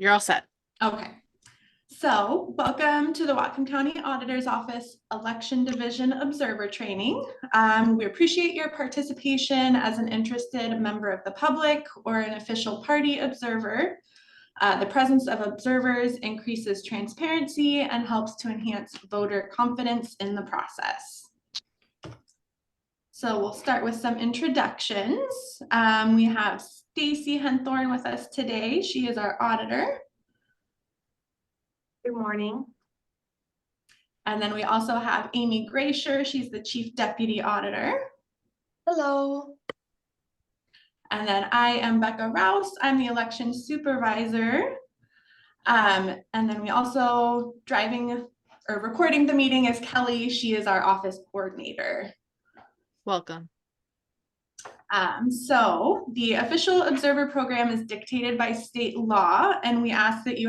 You're all set. Okay. So welcome to the Whatcom County Auditor's Office Election Division Observer Training. We appreciate your participation as an interested member of the public or an official party observer. The presence of observers increases transparency and helps to enhance voter confidence in the process. So we'll start with some introductions. We have Stacy Henthorn with us today. She is our auditor. Good morning. And then we also have Amy Graysher. She's the Chief Deputy Auditor. Hello. And then I am Becca Rouse. I'm the Election Supervisor. And then we also recording the meeting is Kelly. She is our Office Coordinator. Welcome. So the official observer program is dictated by state law, and we ask that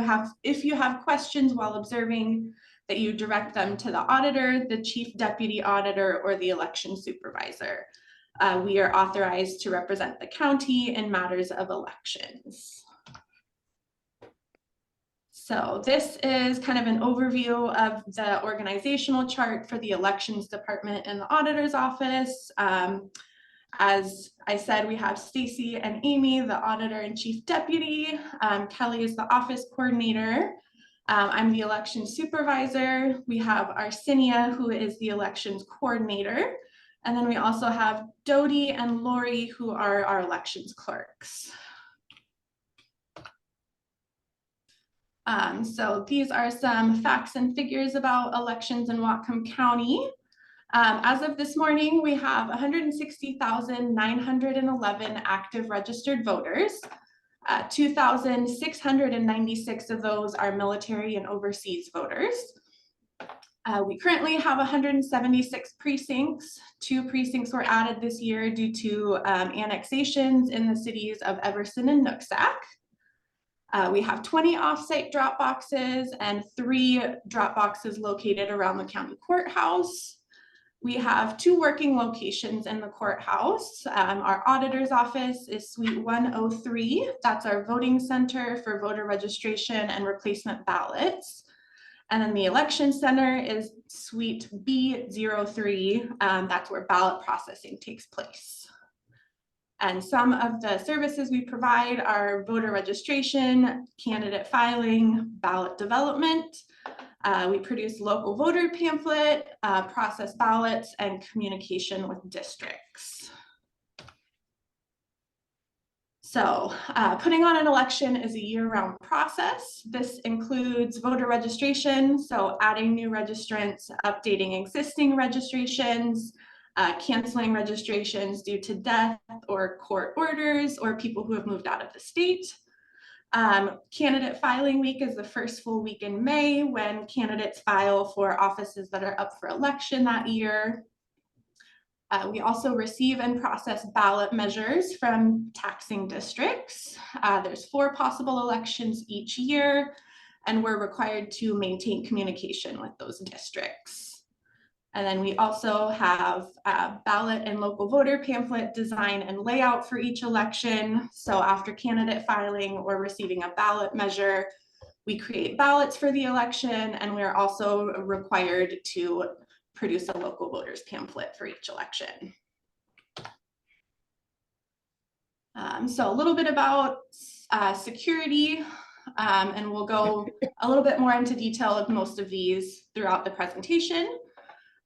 if you have questions while observing, that you direct them to the auditor, the chief deputy auditor, or the election supervisor. We are authorized to represent the county in matters of elections. So this is kind of an overview of the organizational chart for the elections department in the auditor's office. As I said, we have Stacy and Amy, the auditor and chief deputy. Kelly is the office coordinator. I'm the election supervisor. We have Arsinia, who is the elections coordinator. And then we also have Dodie and Lori, who are our elections clerks. So these are some facts and figures about elections in Whatcom County. As of this morning, we have 160,911 active registered voters. 2,696 of those are military and overseas voters. We currently have 176 precincts. 2 precincts were added this year due to annexations in the cities of Everson and Nooksack. We have 20 offsite drop boxes and 3 drop boxes located around the county courthouse. We have 2 working locations in the courthouse. Our auditor's office is Suite 103. That's our voting center for voter registration and replacement ballots. And then the election center is Suite B03. That's where ballot processing takes place. And some of the services we provide are voter registration, candidate filing, ballot development. We produce local voter pamphlet, process ballots, and communication with districts. So putting on an election is a year-round process. This includes voter registration, so adding new registrants, updating existing registrations, canceling registrations due to death or court orders or people who have moved out of the state. Candidate filing week is the first full week in May when candidates file for offices that are up for election that year. We also receive and process ballot measures from taxing districts. There's 4 possible elections each year, and we're required to maintain communication with those districts. And then we also have ballot and local voter pamphlet design and layout for each election. So after candidate filing or receiving a ballot measure, we create ballots for the election, and we're also required to produce a local voters pamphlet for each election. So a little bit about security, and we'll go a little bit more into detail of most of these throughout the presentation.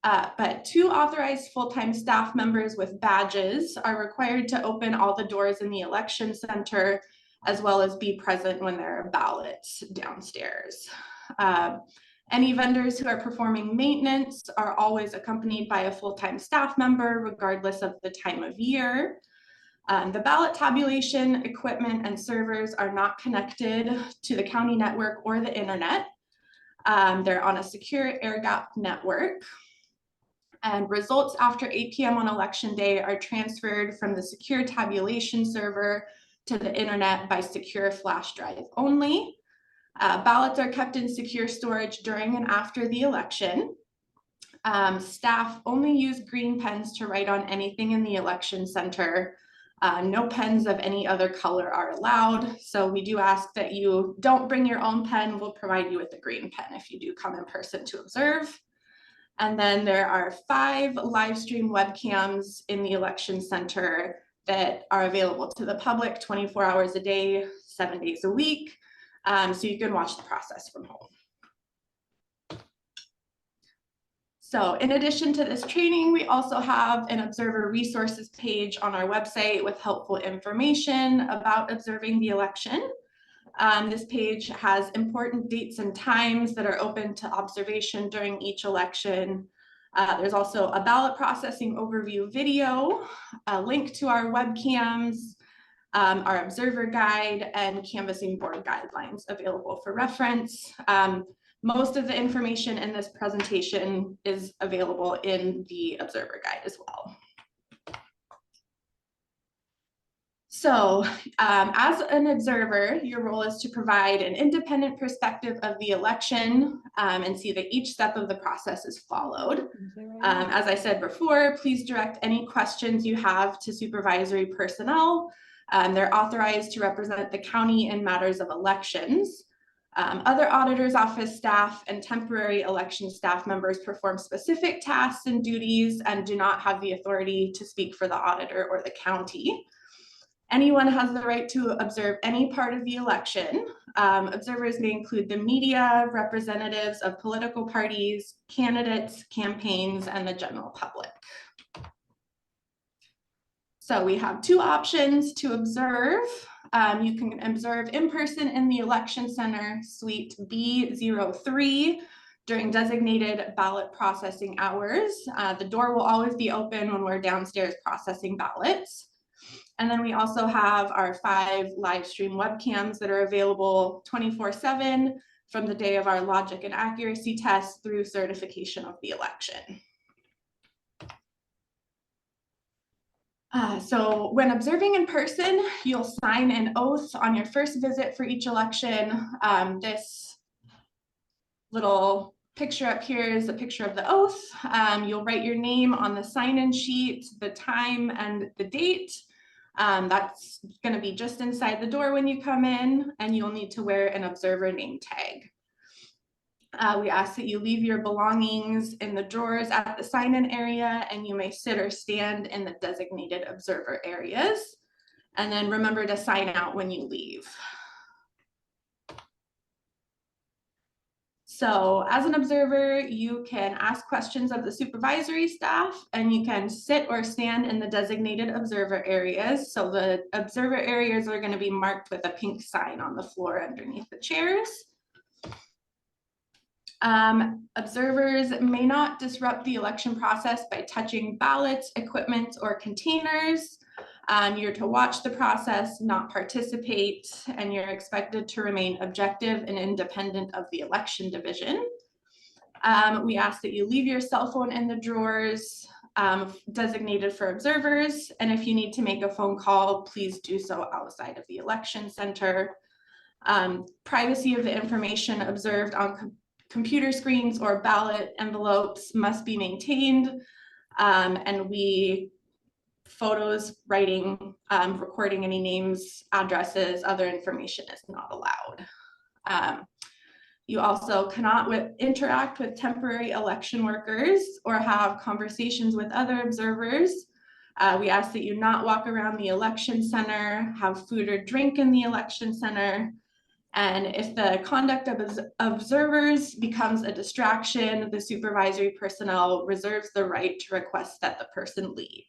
But 2 authorized full-time staff members with badges are required to open all the doors in the election center, as well as be present when there are ballots downstairs. Any vendors who are performing maintenance are always accompanied by a full-time staff member, regardless of the time of year. The ballot tabulation equipment and servers are not connected to the county network or the internet. They're on a secure air-gapped network. And results after 8 p.m. on election day are transferred from the secure tabulation server to the internet by secure flash drive only. Ballots are kept in secure storage during and after the election. Staff only use green pens to write on anything in the election center. No pens of any other color are allowed. So we do ask that you don't bring your own pen. We'll provide you with a green pen if you do come in person to observe. And then there are 5 live stream webcams in the election center that are available to the public 24 hours a day, 7 days a week. So you can watch the process from home. So in addition to this training, we also have an observer resources page on our website with helpful information about observing the election. This page has important dates and times that are open to observation during each election. There's also a ballot processing overview video, a link to our webcams, our observer guide, and canvassing board guidelines available for reference. Most of the information in this presentation is available in the observer guide as well. So as an observer, your role is to provide an independent perspective of the election and see that each step of the process is followed. As I said before, please direct any questions you have to supervisory personnel. They're authorized to represent the county in matters of elections. Other auditor's office staff and temporary election staff members perform specific tasks and duties and do not have the authority to speak for the auditor or the county. Anyone has the right to observe any part of the election. Observers may include the media, representatives of political parties, candidates, campaigns, and the general public. So we have 2 options to observe. You can observe in person in the election center, suite B03, during designated ballot processing hours. The door will always be open when we're downstairs processing ballots. And then we also have our 5 live stream webcams that are available 24/7 from the day of our logic and accuracy test through certification of the election. So when observing in person, you'll sign an oath on your first visit for each election. This little picture up here is a picture of the oath. You'll write your name on the sign-in sheet, the time and the date. That's going to be just inside the door when you come in, and you'll need to wear an observer name tag. We ask that you leave your belongings in the drawers at the sign-in area, and you may sit or stand in the designated observer areas. And then remember to sign out when you leave. So as an observer, you can ask questions of the supervisory staff, and you can sit or stand in the designated observer areas. So the observer areas are going to be marked with a pink sign on the floor underneath the chairs. Observers may not disrupt the election process by touching ballots, equipment, or containers. You're to watch the process, not participate, and you're expected to remain objective and independent of the election division. We ask that you leave your cell phone in the drawers designated for observers, and if you need to make a phone call, please do so outside of the election center. Privacy of the information observed on computer screens or ballot envelopes must be maintained, and photos, writing, recording any names, addresses, other information is not allowed. You also cannot interact with temporary election workers or have conversations with other observers. We ask that you not walk around the election center, have food or drink in the election center, and if the conduct of observers becomes a distraction, the supervisory personnel reserves the right to request that the person leave.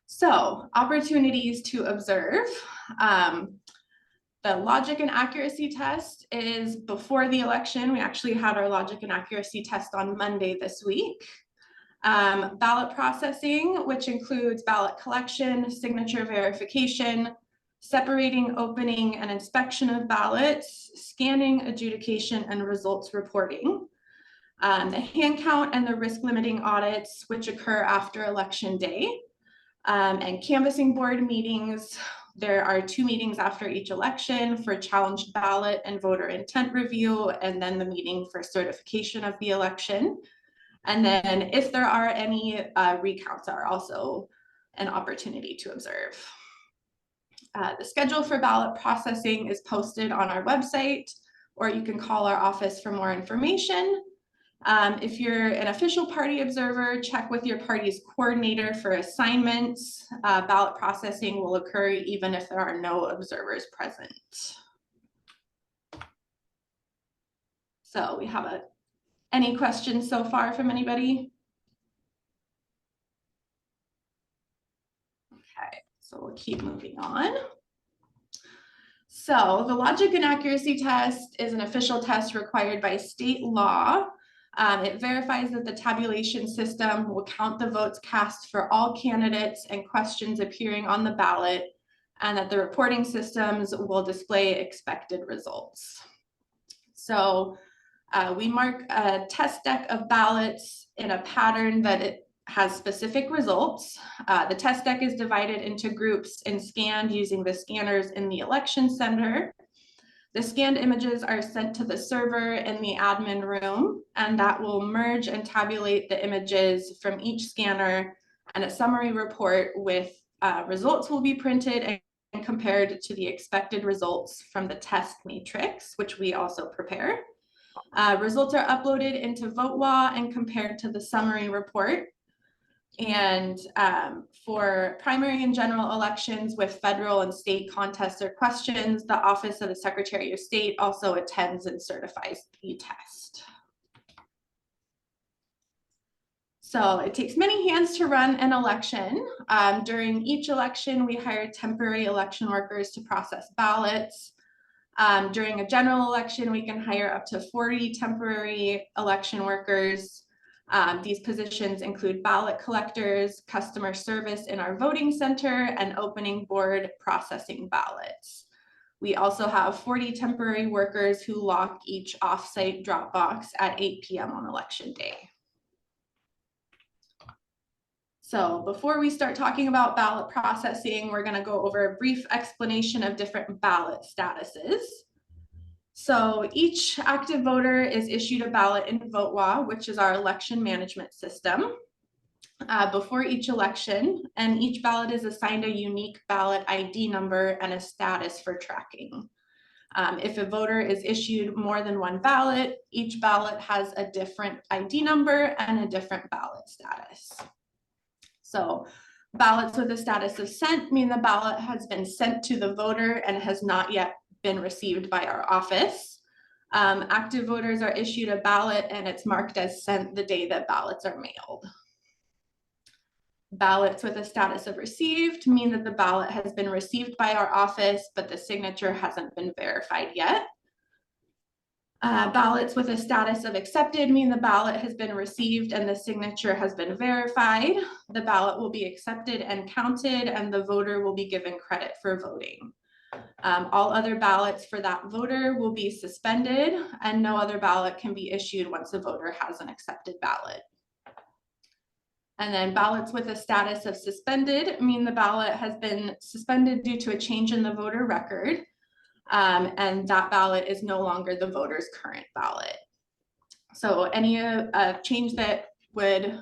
So, opportunities to observe. The logic and accuracy test is before the election. We actually had our logic and accuracy test on Monday this week. Ballot processing, which includes ballot collection, signature verification, separating, opening, and inspection of ballots, scanning, adjudication, and results reporting. The hand count and the risk limiting audits, which occur after election day. And canvassing board meetings. There are 2 meetings after each election for challenged ballot and voter intent review, and then the meeting for certification of the election. And then if there are any recounts are also an opportunity to observe. The schedule for ballot processing is posted on our website, or you can call our office for more information. If you're an official party observer, check with your party's coordinator for assignments. Ballot processing will occur even if there are no observers present. So we have any questions so far from anybody? Okay, so we'll keep moving on. So the logic and accuracy test is an official test required by state law. It verifies that the tabulation system will count the votes cast for all candidates and questions appearing on the ballot, and that the reporting systems will display expected results. So we mark a test deck of ballots in a pattern that it has specific results. The test deck is divided into groups and scanned using the scanners in the election center. The scanned images are sent to the server in the admin room, and that will merge and tabulate the images from each scanner, and a summary report with results will be printed and compared to the expected results from the test matrix, which we also prepare. Results are uploaded into VoteWa and compared to the summary report. And for primary and general elections with federal and state contests or questions, the Office of the Secretary of State also attends and certifies the test. So it takes many hands to run an election. During each election, we hire temporary election workers to process ballots. During a general election, we can hire up to 40 temporary election workers. These positions include ballot collectors, customer service in our voting center, and opening board processing ballots. We also have 40 temporary workers who lock each offsite drop box at 8 p.m. on election day. So before we start talking about ballot processing, we're going to go over a brief explanation of different ballot statuses. So each active voter is issued a ballot in VoteWa, which is our election management system, before each election, and each ballot is assigned a unique ballot ID number and a status for tracking. If a voter is issued more than one ballot, each ballot has a different ID number and a different ballot status. So ballots with a status of sent mean the ballot has been sent to the voter and has not yet been received by our office. Active voters are issued a ballot and it's marked as sent the day that ballots are mailed. Ballots with a status of received mean that the ballot has been received by our office, but the signature hasn't been verified yet. Ballots with a status of accepted mean the ballot has been received and the signature has been verified. The ballot will be accepted and counted, and the voter will be given credit for voting. All other ballots for that voter will be suspended, and no other ballot can be issued once a voter has an accepted ballot. And then ballots with a status of suspended mean the ballot has been suspended due to a change in the voter record. And that ballot is no longer the voter's current ballot. So any change that would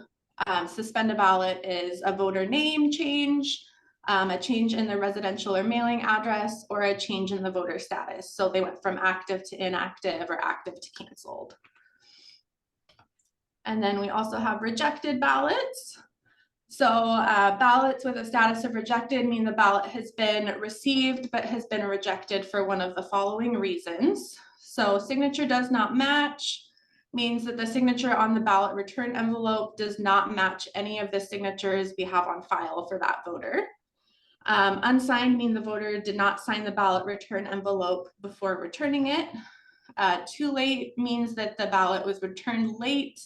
suspend a ballot is a voter name change, a change in the residential or mailing address, or a change in the voter status. So they went from active to inactive or active to canceled. And then we also have rejected ballots. So ballots with a status of rejected mean the ballot has been received but has been rejected for one of the following reasons. So signature does not match means that the signature on the ballot return envelope does not match any of the signatures we have on file for that voter. Unsigned means the voter did not sign the ballot return envelope before returning it. Too late means that the ballot was returned late,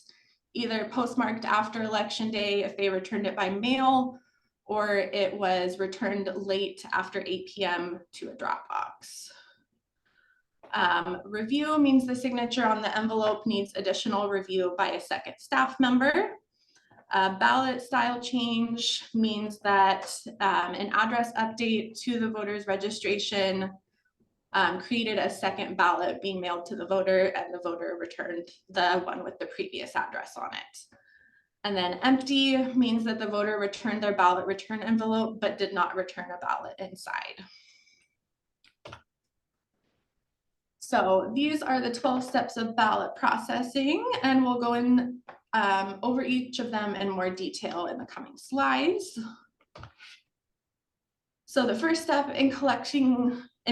either postmarked after election day if they returned it by mail, or it was returned late after 8 p.m. to a drop box. Review means the signature on the envelope needs additional review by a second staff member. Ballot style change means that an address update to the voter's registration created a second ballot being mailed to the voter, and the voter returned the one with the previous address on it. And then empty means that the voter returned their ballot return envelope but did not return a ballot inside. So these are the 12 steps of ballot processing, and we'll go in over each of them in more detail in the coming slides. So the first step in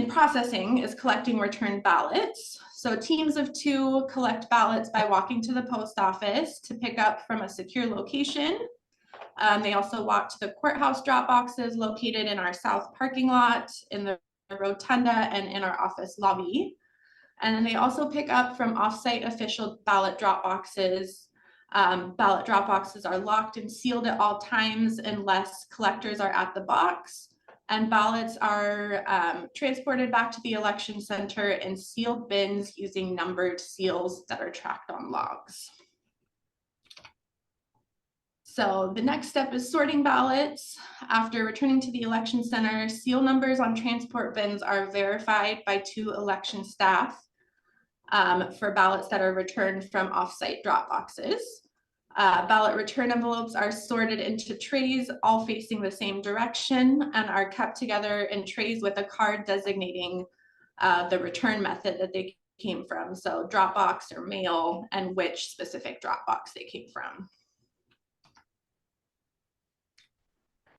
processing is collecting returned ballots. So teams of 2 collect ballots by walking to the post office to pick up from a secure location. They also walk to the courthouse drop boxes located in our south parking lot, in the rotunda, and in our office lobby. And then they also pick up from offsite official ballot drop boxes. Ballot drop boxes are locked and sealed at all times unless collectors are at the box. And ballots are transported back to the election center in sealed bins using numbered seals that are tracked on logs. So the next step is sorting ballots. After returning to the election center, seal numbers on transport bins are verified by 2 election staff for ballots that are returned from offsite drop boxes. Ballot return envelopes are sorted into trays, all facing the same direction, and are kept together in trays with a card designating the return method that they came from. So Dropbox or mail, and which specific Dropbox they came from.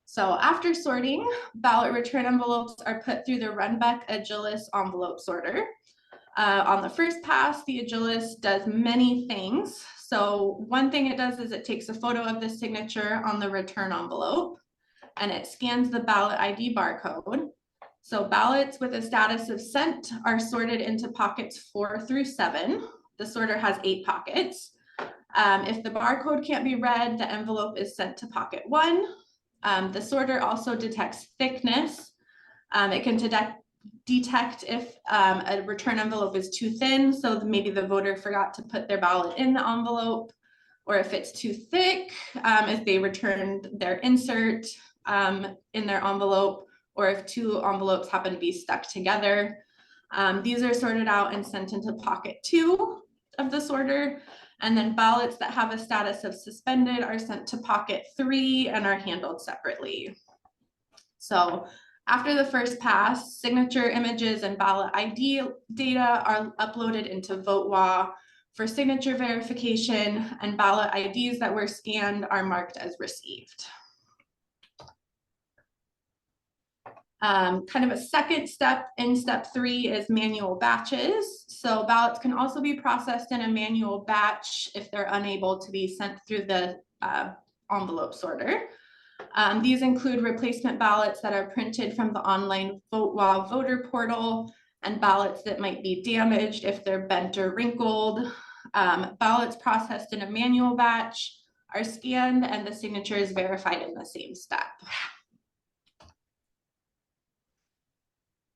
So after sorting, ballot return envelopes are put through the Runbeck Agilis envelope sorter. On the first pass, the Agilis does many things. So one thing it does is it takes a photo of the signature on the return envelope, and it scans the ballot ID barcode. So ballots with a status of sent are sorted into pockets 4 through 7. The sorter has 8 pockets. If the barcode can't be read, the envelope is sent to pocket 1. The sorter also detects thickness. It can detect if a return envelope is too thin, so maybe the voter forgot to put their ballot in the envelope, or if it's too thick, if they returned their insert in their envelope, or if 2 envelopes happen to be stuck together. These are sorted out and sent into pocket 2 of the sorter, and then ballots that have a status of suspended are sent to pocket 3 and are handled separately. So after the first pass, signature images and ballot ID data are uploaded into VoteWa for signature verification, and ballot IDs that were scanned are marked as received. Kind of a second step in step 3 is manual batches. So ballots can also be processed in a manual batch if they're unable to be sent through the envelope sorter. These include replacement ballots that are printed from the online VoteWa voter portal, and ballots that might be damaged if they're bent or wrinkled. Ballots processed in a manual batch are scanned, and the signature is verified in the same step.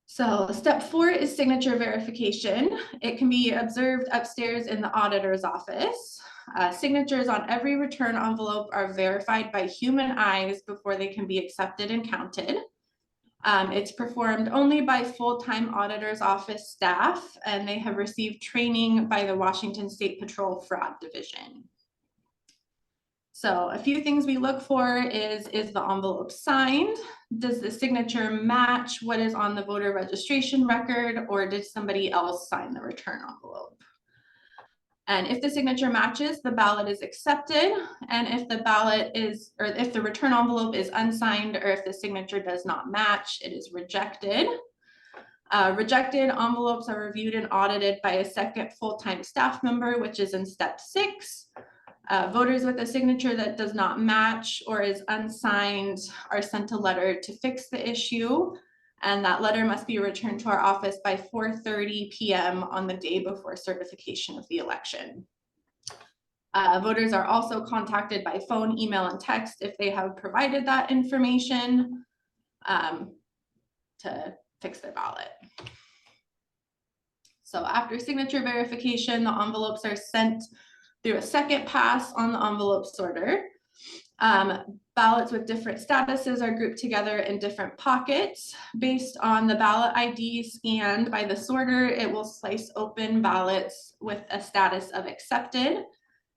So step 4 is signature verification. It can be observed upstairs in the auditor's office. Signatures on every return envelope are verified by human eyes before they can be accepted and counted. It's performed only by full-time auditor's office staff, and they have received training by the Washington State Patrol Fraud Division. So a few things we look for is the envelope signed? Does the signature match what is on the voter registration record, or did somebody else sign the return envelope? And if the signature matches, the ballot is accepted. And if the ballot is, or if the return envelope is unsigned, or if the signature does not match, it is rejected. Rejected envelopes are reviewed and audited by a second full-time staff member, which is in step 6. Voters with a signature that does not match or is unsigned are sent a letter to fix the issue, and that letter must be returned to our office by 4:30 p.m. on the day before certification of the election. Voters are also contacted by phone, email, and text if they have provided that information to fix their ballot. So after signature verification, the envelopes are sent through a second pass on the envelope sorter. Ballots with different statuses are grouped together in different pockets. Based on the ballot ID scanned by the sorter, it will slice open ballots with a status of accepted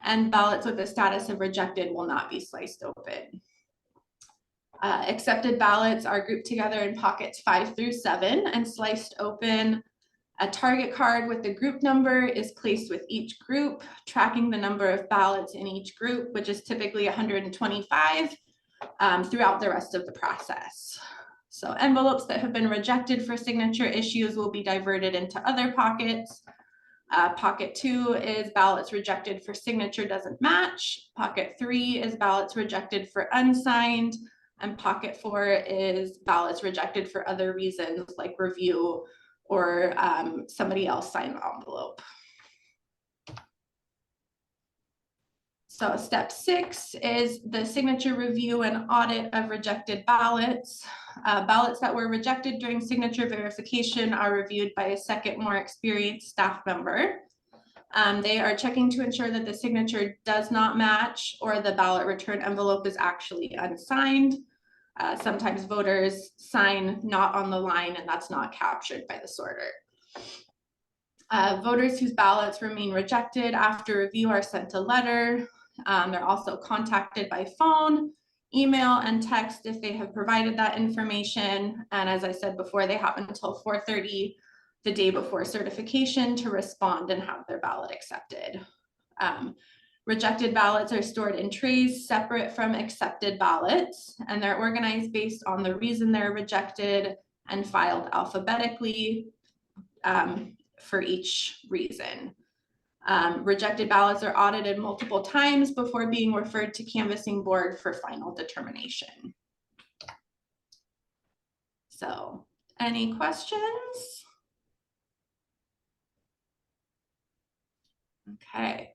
and ballots with the status of rejected will not be sliced open. Accepted ballots are grouped together in pockets 5 through 7 and sliced open. A target card with the group number is placed with each group, tracking the number of ballots in each group, which is typically 125 throughout the rest of the process. So envelopes that have been rejected for signature issues will be diverted into other pockets. Pocket 2 is ballots rejected for signature doesn't match. Pocket 3 is ballots rejected for unsigned. And pocket 4 is ballots rejected for other reasons like review or somebody else signed the envelope. So step 6 is the signature review and audit of rejected ballots. Ballots that were rejected during signature verification are reviewed by a second, more experienced staff member. They are checking to ensure that the signature does not match or the ballot return envelope is actually unsigned. Sometimes voters sign not on the line and that's not captured by the sorter. Voters whose ballots remain rejected after review are sent a letter. They're also contacted by phone, email, and text if they have provided that information. And as I said before, they have until 4:30 the day before certification to respond and have their ballot accepted. Rejected ballots are stored in trays separate from accepted ballots, and they're organized based on the reason they're rejected and filed alphabetically for each reason. Rejected ballots are audited multiple times before being referred to canvassing board for final determination. So, any questions? Okay.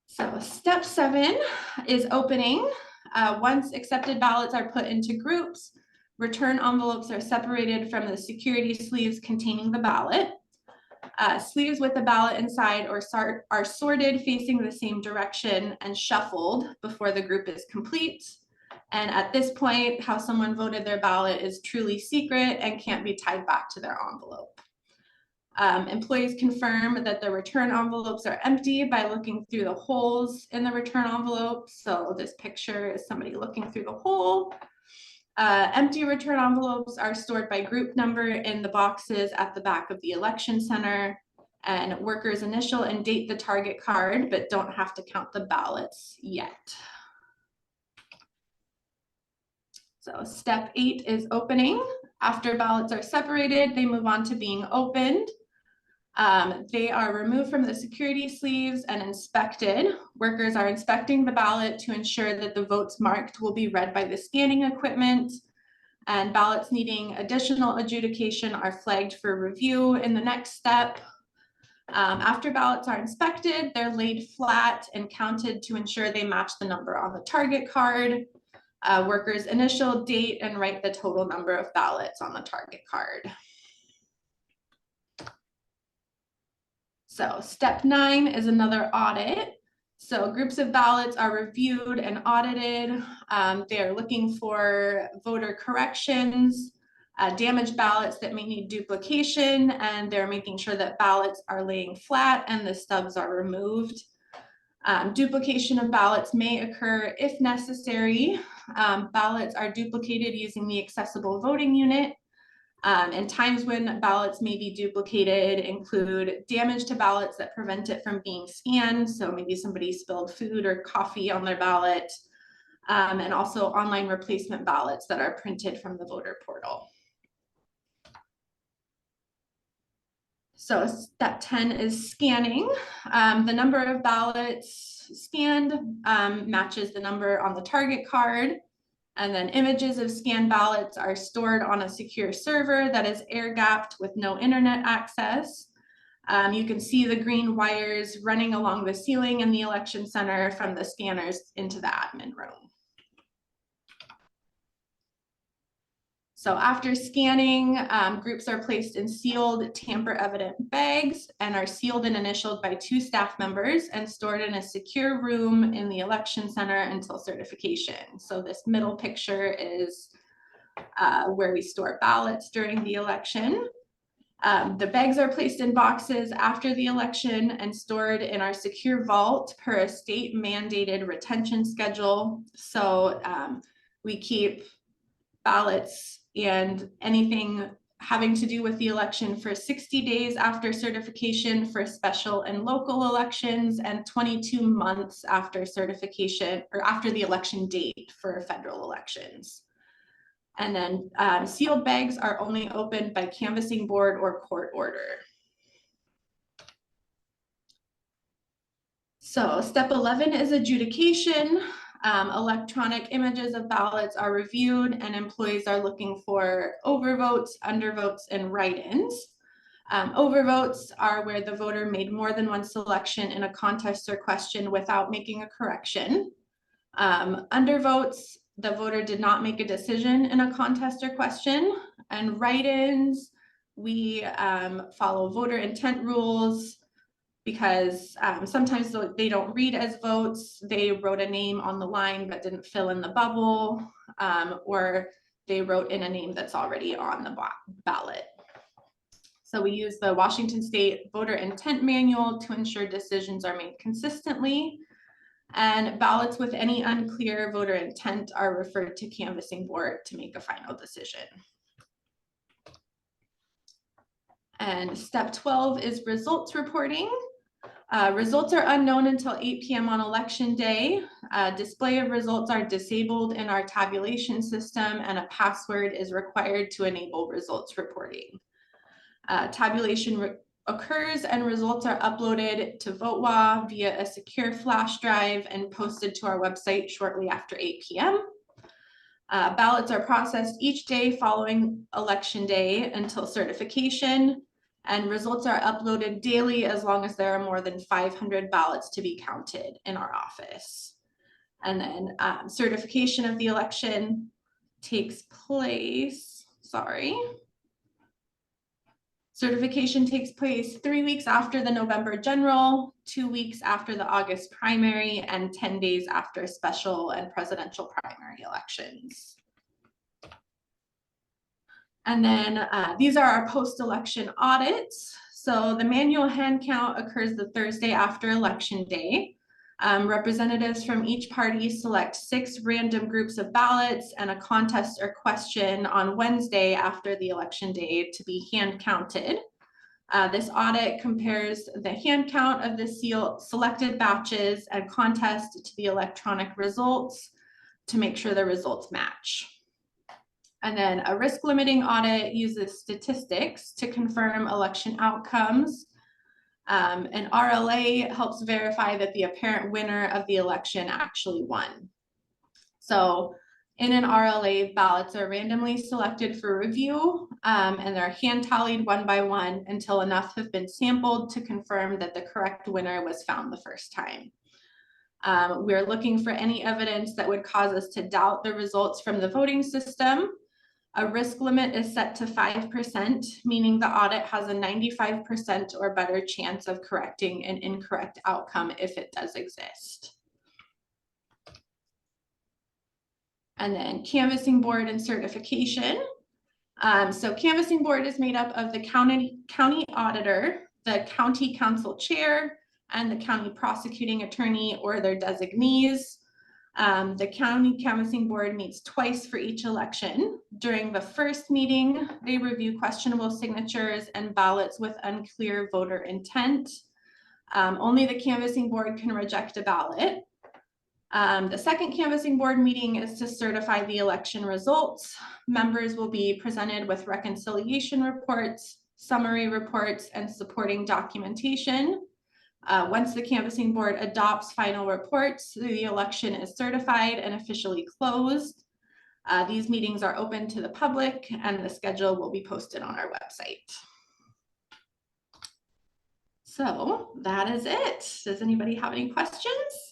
So step 7 is opening. Once accepted ballots are put into groups, return envelopes are separated from the security sleeves containing the ballot. Sleeves with the ballot inside are sorted facing the same direction and shuffled before the group is complete. And at this point, how someone voted their ballot is truly secret and can't be tied back to their envelope. Employees confirm that the return envelopes are empty by looking through the holes in the return envelope. So this picture is somebody looking through the hole. Empty return envelopes are stored by group number in the boxes at the back of the election center, and workers initial and date the target card, but don't have to count the ballots yet. So step 8 is opening. After ballots are separated, they move on to being opened. They are removed from the security sleeves and inspected. Workers are inspecting the ballot to ensure that the votes marked will be read by the scanning equipment, and ballots needing additional adjudication are flagged for review in the next step. After ballots are inspected, they're laid flat and counted to ensure they match the number on the target card. Workers initial, date, and write the total number of ballots on the target card. So step 9 is another audit. So groups of ballots are reviewed and audited. They're looking for voter corrections, damaged ballots that may need duplication, and they're making sure that ballots are laying flat and the stubs are removed. Duplication of ballots may occur if necessary. Ballots are duplicated using the accessible voting unit. And times when ballots may be duplicated include damage to ballots that prevent it from being scanned. So maybe somebody spilled food or coffee on their ballot, and also online replacement ballots that are printed from the voter portal. So step 10 is scanning. The number of ballots scanned matches the number on the target card. And then images of scanned ballots are stored on a secure server that is air-gapped with no internet access. You can see the green wires running along the ceiling in the election center from the scanners into the admin room. So after scanning, groups are placed in sealed, tamper-evident bags and are sealed and initialed by 2 staff members and stored in a secure room in the election center until certification. So this middle picture is where we store ballots during the election. The bags are placed in boxes after the election and stored in our secure vault per a state mandated retention schedule. So we keep ballots and anything having to do with the election for 60 days after certification for special and local elections, and 22 months after certification or after the election date for federal elections. And then sealed bags are only opened by canvassing board or court order. So step 11 is adjudication. Electronic images of ballots are reviewed and employees are looking for overvotes, undervotes, and write-ins. Overvotes are where the voter made more than one selection in a contest or question without making a correction. Undervotes, the voter did not make a decision in a contest or question. And write-ins, we follow voter intent rules, because sometimes they don't read as votes. They wrote a name on the line but didn't fill in the bubble, or they wrote in a name that's already on the ballot. So we use the Washington State Voter Intent Manual to ensure decisions are made consistently, and ballots with any unclear voter intent are referred to canvassing board to make a final decision. And step 12 is results reporting. Results are unknown until 8 p.m. on election day. Display of results are disabled in our tabulation system, and a password is required to enable results reporting. Tabulation occurs and results are uploaded to VoteWa via a secure flash drive and posted to our website shortly after 8 p.m. Ballots are processed each day following election day until certification, and results are uploaded daily as long as there are more than 500 ballots to be counted in our office. And then certification of the election takes place, Certification takes place 3 weeks after the November general, 2 weeks after the August primary, and 10 days after special and presidential primary elections. And then these are our post-election audits. So the manual hand count occurs the Thursday after election day. Representatives from each party select 6 random groups of ballots and a contest or question on Wednesday after the election day to be hand counted. This audit compares the hand count of the selected batches and contest to the electronic results to make sure the results match. And then a risk limiting audit uses statistics to confirm election outcomes. An RLA helps verify that the apparent winner of the election actually won. So in an RLA, ballots are randomly selected for review, and they're hand tallied one by one until enough have been sampled to confirm that the correct winner was found the first time. We're looking for any evidence that would cause us to doubt the results from the voting system. A risk limit is set to 5%, meaning the audit has a 95% or better chance of correcting an incorrect outcome if it does exist. And then canvassing board and certification. So canvassing board is made up of the county auditor, the county council chair, and the county prosecuting attorney or their designees. The county canvassing board meets twice for each election. During the first meeting, they review questionable signatures and ballots with unclear voter intent. Only the canvassing board can reject a ballot. The second canvassing board meeting is to certify the election results. Members will be presented with reconciliation reports, summary reports, and supporting documentation. Once the canvassing board adopts final reports, the election is certified and officially closed. These meetings are open to the public and the schedule will be posted on our website. So that is it. Does anybody have any questions?